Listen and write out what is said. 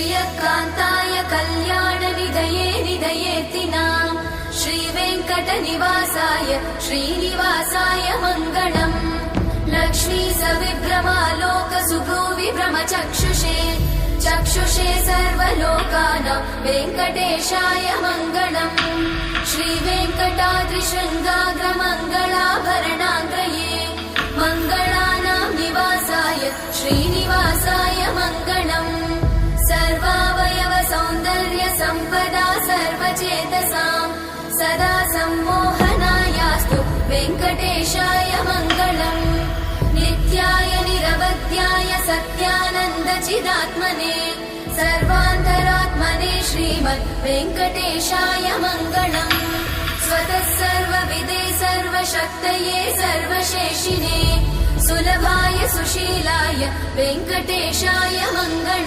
श्रियकान्ताय कल्याणनिधये निधयेतिनाम् श्रीवेङ्कटनिवासाय श्रीनिवासाय मङ्गलम् लक्ष्मी सविभ्रमालोकसुभ्रूविभ्रमचक्षुषे चक्षुषे सर्वलोकानां वेङ्कटेशाय मङ्गलम् श्रीवेङ्कटाद्रिशृङ्गाग्रमङ्गलाभरणाङ्गये मङ्गलानां निवासाय श्रीनिवासाय मङ्गलम् सर्वावयव सौन्दर्य सम्पदा सर्वचेतसां सदा सम्मोहनायास्तु वेङ्कटेशाय मङ्गलम् नित्याय निरवध्याय सत्यानन्दचिदात्मने सर्वान्तरात्मने श्रीमद् वेङ्कटेशाय मङ्गलम् स्वतः सर्वविदे सर्वशक्तये सर्वशेषिने सुलभाय सुशीलाय वेङ्कटेशाय मङ्गलम्।